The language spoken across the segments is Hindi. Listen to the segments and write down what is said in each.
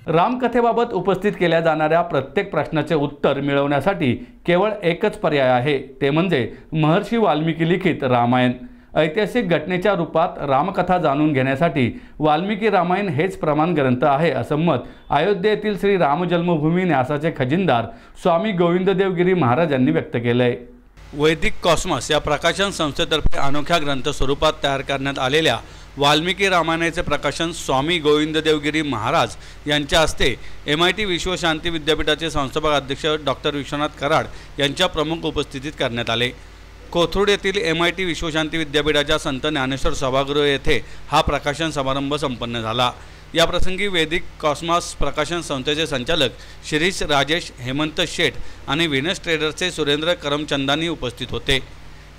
रामकथेबाबत उपस्थित केल्या जाणाऱ्या प्रत्येक प्रश्नाचे उत्तर मिळवण्यासाठी केवळ एकच पर्याय आहे, ते म्हणजे महर्षी वाल्मिकी लिखित रामायण। ऐतिहासिक घटनेच्या रूपात रामकथा जाणून घेण्यासाठी वाल्मिकी रामायण हेच प्रमाण ग्रंथ आहे, असं मत अयोध्येतील श्री राम जन्मभूमी न्यासाचे खजिनदार स्वामी गोविंददेवगिरी महाराज यांनी व्यक्त केलंय। वैदिक कॉस्मॉस या प्रकाशन संस्थेतर्फे अनोख्या ग्रंथ स्वरूपात तयार करण्यात आलेल्या वाल्मिकी रामायणाचे प्रकाशन स्वामी गोविंददेवगिरी महाराज यांच्या हस्ते MIT विश्वशांती विद्यापीठाचे संस्थापक अध्यक्ष डॉक्टर विश्वनाथ कराड यांच्या प्रमुख उपस्थितीत करण्यात आले। कोथरूड येथील MIT विश्वशांती विद्यापीठाच्या संत ज्ञानेश्वर सभागृह येथे हा प्रकाशन समारंभ संपन्न झाला। या प्रसंगी वैदिक कॉस्मॉस प्रकाशन संस्थेचे संचालक शिरीष राजेश, हेमंत शेठ आणि व्हीनस ट्रेडर्सचे सुरेंद्र करमचंदानी उपस्थित होते।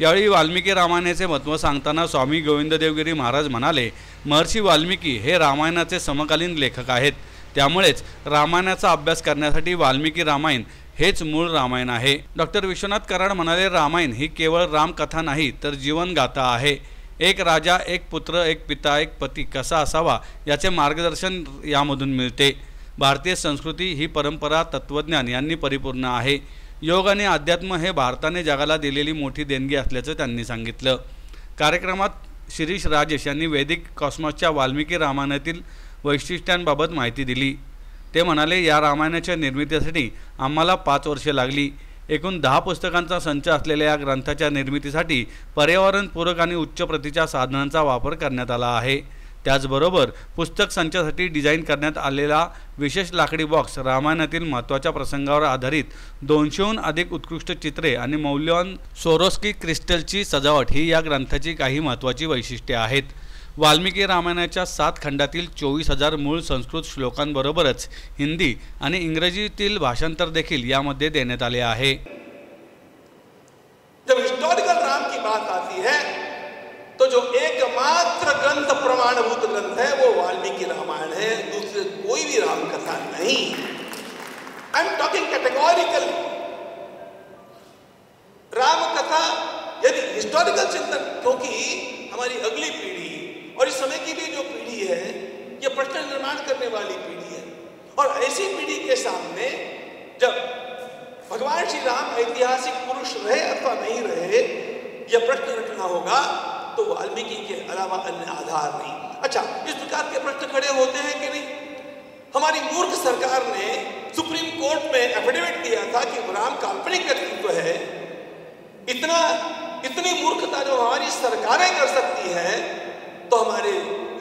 यावेळी वाल्मिकी रामायणाचे महत्त्व सांगताना स्वामी गोविंददेवगिरी महाराज म्हणाले, महर्षी वाल्मिकी हे रामायणाचे समकालीन लेखक आहेत, त्यामुळेच रामायणाचा अभ्यास करण्यासाठी वाल्मिकी रामायण हेच मूळ रामायण आहे। डॉक्टर विश्वनाथ कराड म्हणाले, रामायण ही केवळ रामकथा नाही तर जीवनगाथा आहे। एक राजा, एक पुत्र, एक पिता, एक पती कसा असावा याचे मार्गदर्शन यामधून मिळते। भारतीय संस्कृती ही परंपरा, तत्त्वज्ञान यांनी परिपूर्ण आहे। योग आणि अध्यात्म हे भारताने जगाला दिलेली मोठी देणगी असल्याचं त्यांनी सांगितलं। कार्यक्रमात शिरीष राजेश यांनी वैदिक कॉस्मॉसच्या वाल्मिकी रामायणातील वैशिष्ट्यांबाबत माहिती दिली। ते म्हणाले, या रामायणाच्या निर्मितीसाठी आम्हाला 5 वर्षे लागली। एकूण 10 पुस्तकांचा संच असलेल्या या ग्रंथाच्या निर्मितीसाठी पर्यावरणपूरक आणि उच्च प्रतीच्या साधनांचा वापर करण्यात आला आहे। त्याचबरोबर पुस्तक संचासाठी डिझाईन करण्यात आलेला विशेष लाकडी बॉक्स रामायणातील महत्त्वाच्या प्रसंगावर आधारित 200हून अधिक उत्कृष्ट चित्रे आणि मौल्यवान सोरोस्की क्रिस्टलची सजावट ही या ग्रंथाची काही महत्त्वाची वैशिष्ट्ये आहेत। वाल्मिकी रामायणाच्या 7 खंडातील 24,000 मूळ संस्कृत श्लोकांबरोबरच हिंदी आणि इंग्रजीतील भाषांतर देखील यामध्ये देण्यात आले आहे। जब हिस्टोरिकल राम की बात आती है तो जो एकमात्र ग्रंथ प्रमाणभूत ग्रंथ है वो वाल्मीकि रामायण है, दूसरे कोई भी रामकथा नहीं। I am talking categorically. रामकथा यदि हिस्टोरिकल चिंतन, क्योंकि हमारी अगली पीढ़ी और इस समय की भी जो पीढ़ी है ये प्रश्न निर्माण करने वाली पीढ़ी है, और ऐसी पीढ़ी के सामने जब भगवान श्री राम ऐतिहासिक पुरुष रहे अथवा नहीं रहे यह प्रश्न रखना होगा तो वाल्मीकि के अलावा अन्य आधार नहीं। अच्छा, इस प्रकार के प्रश्न खड़े होते हैं कि नहीं? हमारी मूर्ख सरकार ने सुप्रीम कोर्ट में एफिडेविट दिया था कि राम काल्पनिक व्यक्तित्व है। इतनी मूर्खता जो हमारी सरकारें कर सकती है तो हमारे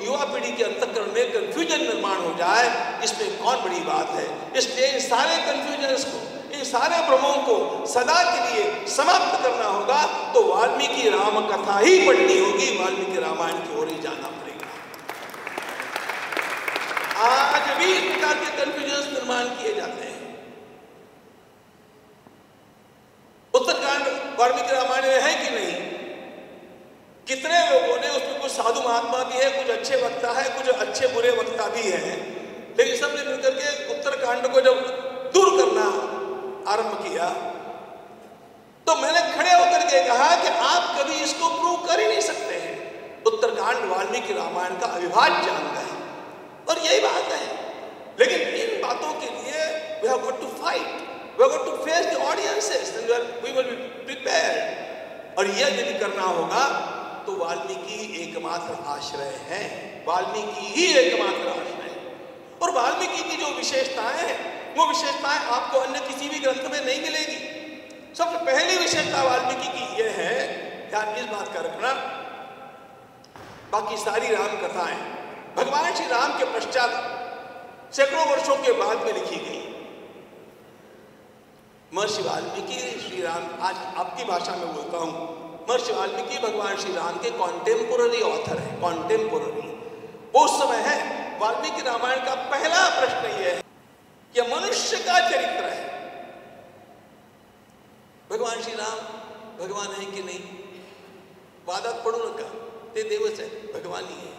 युवा पीढ़ी के अंतःकरण में कंफ्यूजन निर्माण हो जाए, इसमें कौन बड़ी बात है। इसलिए इन सारे कंफ्यूजन्स को, इन सारे भ्रमों को सदा के लिए समाप्त करना होगा तो वाल्मीकि राम कथा ही पढ़नी होगी, वाल्मीकि रामायण की ओर ही जाना पड़ेगा। आज भी इस प्रकार के कंफ्यूजन्स निर्माण किए जाते हैं। उत्तरकांड वाल्मीकि रामायण में है कि नहीं? कितने लोगों ने, उसमें कुछ साधु महात्मा भी है, कुछ अच्छे वक्ता है, कुछ अच्छे बुरे वक्ता भी हैं, लेकिन सबने मिलकर के उत्तरकांड को जब दूर करना आरंभ किया तो मैंने खड़े होकर के कहा कि आप कभी इसको प्रूव कर ही नहीं सकते हैं। उत्तरकांड वाल्मीकि रामायण का अविभाज्य अंग है और यही बात है, लेकिन इन बातों के लिए we have got to fight, we have got to face the audiences and we will be prepared। और यह यदि करना होगा तो वाल्मीकि एकमात्र आश्रय है, वाल्मीकि ही एकमात्र आश्रय है। और वाल्मीकि की जो विशेषताएं हैं वो विशेषताएं आपको अन्य किसी भी ग्रंथ में नहीं मिलेगी। सबसे पहली विशेषता वाल्मीकि की यह है, ध्यान इस बात का रखना, बाकी सारी राम कथाएं भगवान श्री राम के पश्चात सैकड़ों वर्षों के बाद में लिखी गई। महर्षि वाल्मीकि श्री राम, आज आपकी भाषा में बोलता हूं, महर्षि वाल्मीकि भगवान श्री राम के कॉन्टेम्पोररी ऑथर है, कॉन्टेम्पोररी। वो उस समय है। वाल्मीकि रामायण का पहला प्रश्न यह है कि मनुष्य का चरित्र है। भगवान श्री राम भगवान है कि नहीं? वादात पड़ू नका, ते देवच है, भगवान ही है।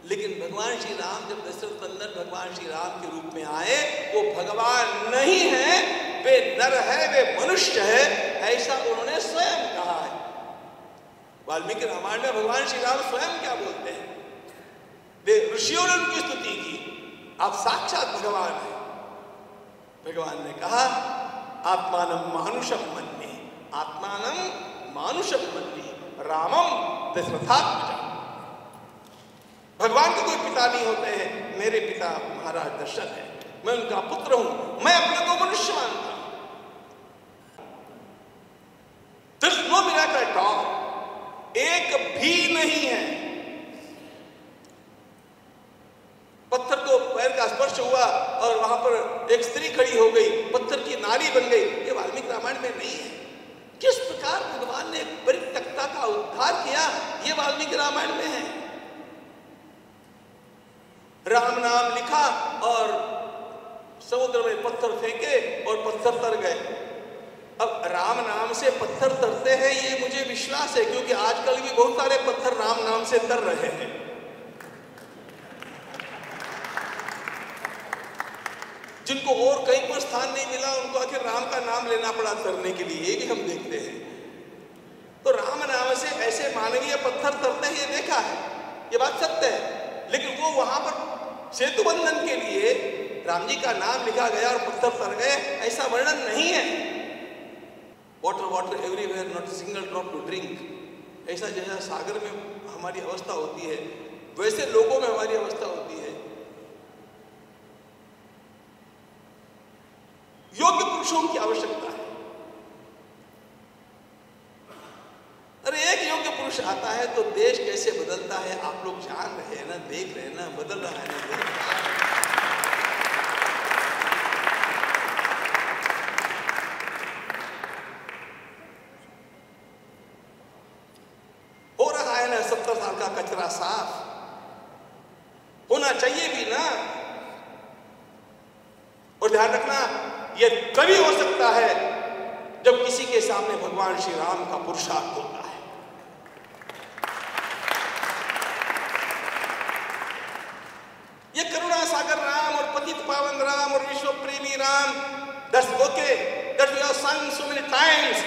लेकिन भगवान श्री राम जब दशरथ नंदन भगवान श्री राम के रूप में आए, वो भगवान नहीं है, वे नर है, वे मनुष्य है, ऐसा उन्होंने स्वयं कहा है। वाल्मीकि रामायण में भगवान श्री राम स्वयं क्या बोलते हैं? वे ऋषियों ने उनकी स्तुति की, आप साक्षात भगवान हैं। भगवान ने कहा आत्मानं मानुषम मन्ये, आत्मानं मानुषम मन्ये रामम दशरथात्मजम्। भगवान के कोई पिता नहीं होते हैं, मेरे पिता महाराज दशरथ है, मैं उनका पुत्र हूं, मैं अपने को मनुष्य मानता हूं। There's no miracle at all, एक भी नहीं है। पत्थर को पैर का स्पर्श हुआ और वहां पर एक स्त्री खड़ी हो गई, पत्थर की नारी बन गई, ये वाल्मीकि रामायण में नहीं है। किस प्रकार भगवान ने परित्यक्ता का उद्धार किया, ये वाल्मीकि रामायण में है। राम नाम लिखा और समुद्र में पत्थर फेंके और पत्थर तर गए। अब राम नाम से पत्थर तरते हैं ये मुझे विश्वास है, क्योंकि आजकल भी बहुत सारे पत्थर राम नाम से तर रहे हैं। जिनको और कहीं पर स्थान नहीं मिला उनको आखिर राम का नाम लेना पड़ा तरने के लिए, ये भी हम देखते हैं। तो राम नाम से ऐसे मानवीय पत्थर तरते हैं ये देखा है, ये बात सत्य है। लेकिन वो वहां पर सेतु बंधन के लिए राम जी का नाम लिखा गया और पत्थर तर गए, ऐसा वर्णन नहीं है। Water water everywhere not single drop to drink, ऐसा जैसा सागर में हमारी अवस्था होती है वैसे लोगों में हमारी अवस्था होती है। योग्य पुरुषों की आवश्यकता है। अरे एक योग्य पुरुष आता है तो देश कैसे बदलता है आप लोग जान रहे हैं ना, देख रहे हैं ना, बदल रहा है ना, देख रहा है। हो रहा है ना 70 साल का कचरा साफ, होना चाहिए भी ना। और ध्यान रखना ये तभी हो सकता है जब किसी के सामने भगवान श्री राम का पुरुषार्थ होता है। ये करुणा सागर राम और पतित पावन राम और विश्व प्रेमी Ram, that's okay, that we have sung so many times।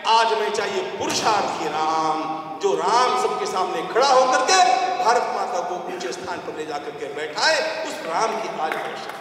आज हमें चाहिए पुरुषार्थी राम, जो राम सबके सामने खड़ा होकर के भारत माता को ऊंचे स्थान पर ले जाकर के बैठाए। उस राम की आज आवश्यकता